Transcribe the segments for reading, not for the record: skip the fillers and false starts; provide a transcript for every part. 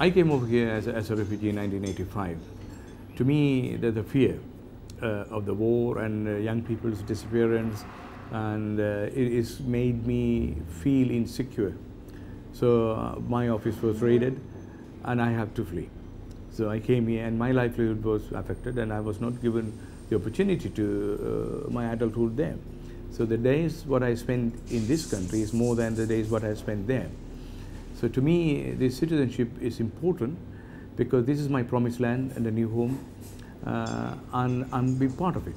I came over here as a refugee in 1985. To me, the fear of the war and young people's disappearance, and it has made me feel insecure. So my office was raided and I had to flee. So I came here and my livelihood was affected, and I was not given the opportunity to my adulthood there. So the days what I spent in this country is more than the days what I spent there. So to me, this citizenship is important because this is my promised land and a new home, and be part of it.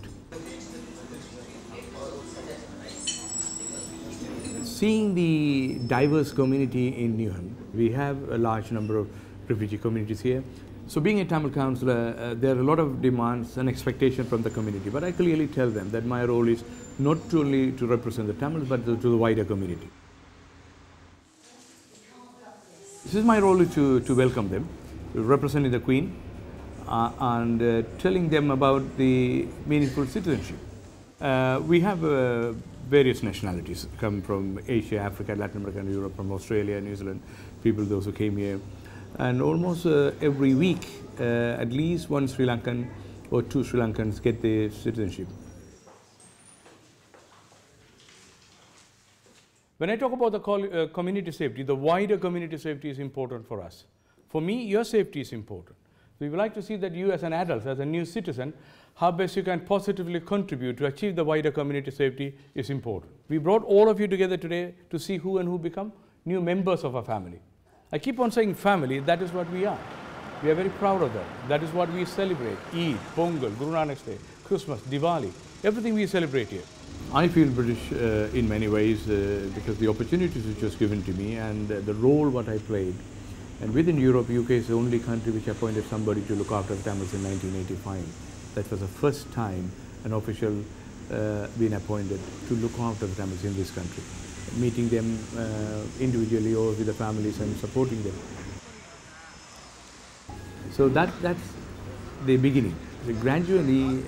Seeing the diverse community in Newham, we have a large number of refugee communities here. So being a Tamil councillor, there are a lot of demands and expectations from the community, but I clearly tell them that my role is not only to represent the Tamils, but to the wider community. This is my role to welcome them, representing the Queen, and telling them about the meaningful citizenship. We have various nationalities come from Asia, Africa, Latin America, and Europe, from Australia, New Zealand, people, those who came here. And almost every week, at least one Sri Lankan or two Sri Lankans get the citizenship. When I talk about the community safety, the wider community safety is important for us. For me, your safety is important. We would like to see that you as an adult, as a new citizen, how best you can positively contribute to achieve the wider community safety is important. We brought all of you together today to see who and who become new members of our family. I keep on saying family, that is what we are. We are very proud of that. That is what we celebrate. Eid, Pongal, Guru Nanak's Day, Christmas, Diwali, everything we celebrate here. I feel British in many ways because the opportunities which was given to me and the role what I played. And within Europe, UK is the only country which appointed somebody to look after the Tamils in 1985. That was the first time an official been appointed to look after the Tamils in this country, meeting them individually or with the families and supporting them. So that's the beginning. So gradually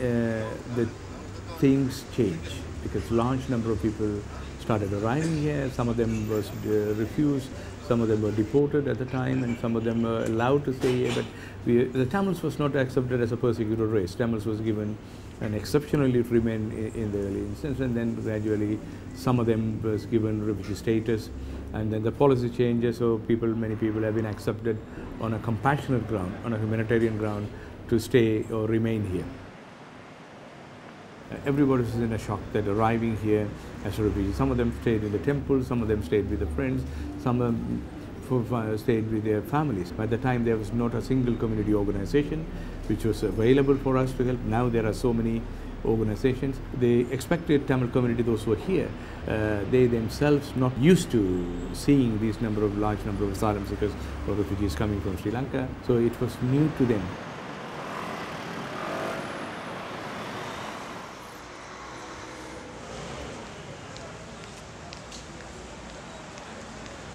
the things change because large number of people started arriving here. Some of them was refused, some of them were deported at the time, and some of them were allowed to stay here. But the Tamils was not accepted as a persecuted race. Tamils was given an exceptionally remain in the early instance, and then gradually some of them was given refugee status, and then the policy changes, so many people have been accepted on a compassionate ground, on a humanitarian ground, to stay or remain here. Everybody was in a shock that arriving here as a refugee. Some of them stayed in the temple, some of them stayed with their friends, some of them stayed with their families. By the time there was not a single community organization which was available for us to help. Now there are so many organizations. The expected Tamil community, those who are here, they themselves not used to seeing these large number of asylum seekers or refugees coming from Sri Lanka, so it was new to them.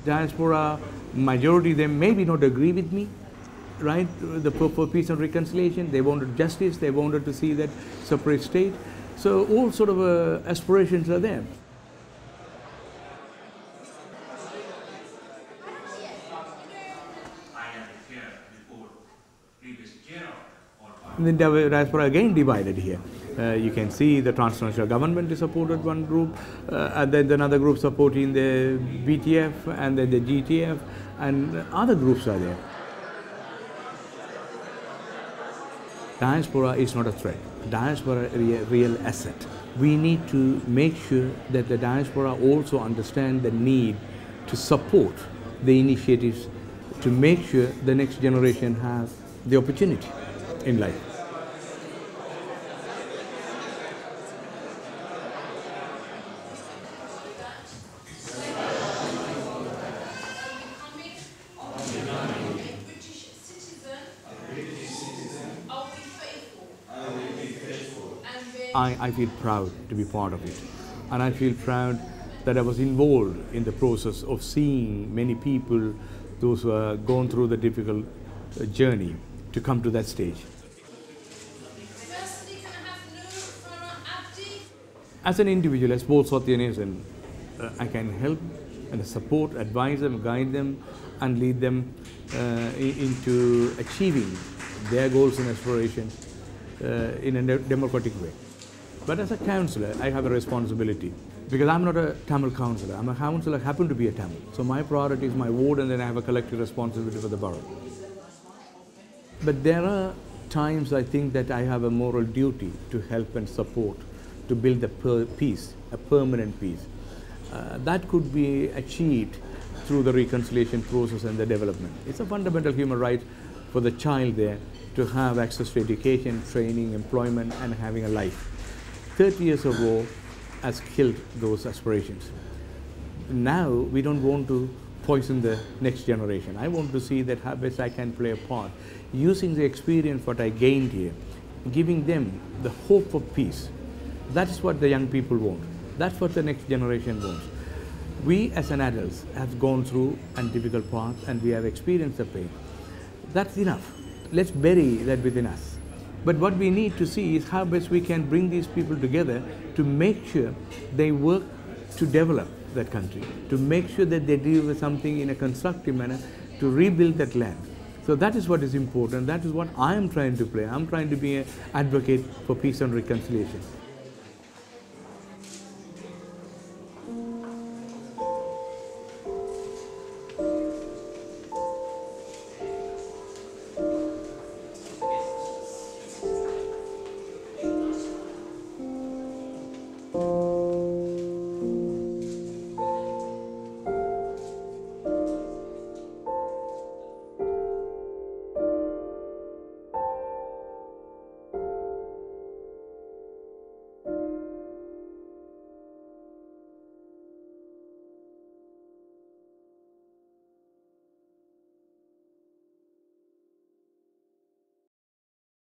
Diaspora, majority of them maybe not agree with me, right? For peace and reconciliation, they wanted justice, they wanted to see that separate state. So all sort of aspirations are there. And then diaspora again divided here. You can see the transnational government is supported one group, and then another group supporting the BTF, and then the GTF, and other groups are there. Diaspora is not a threat. Diaspora is a real asset. We need to make sure that the diaspora also understand the need to support the initiatives to make sure the next generation has the opportunity in life. I feel proud to be part of it, and I feel proud that I was involved in the process of seeing many people, those who have gone through the difficult journey to come to that stage. As an individual, as both Sathianesan, I can help and support, advise them, guide them and lead them into achieving their goals and aspirations in a democratic way. But as a councillor, I have a responsibility because I'm not a Tamil councillor. I'm a councillor, happen to be a Tamil. So my priority is my ward, and then I have a collective responsibility for the borough. But there are times I think that I have a moral duty to help and support, to build a peace, a permanent peace. That could be achieved through the reconciliation process and the development. It's a fundamental human right for the child there to have access to education, training, employment, and having a life. 30 years of war has killed those aspirations. Now we don't want to poison the next generation. I want to see that how best I can play a part, using the experience what I gained here, giving them the hope of peace. That's what the young people want. That's what the next generation wants. We as an adults have gone through a difficult path and we have experienced the pain. That's enough. Let's bury that within us. But what we need to see is how best we can bring these people together to make sure they work to develop that country, to make sure that they deliver something in a constructive manner to rebuild that land. So that is what is important. That is what I am trying to play. I'm trying to be an advocate for peace and reconciliation.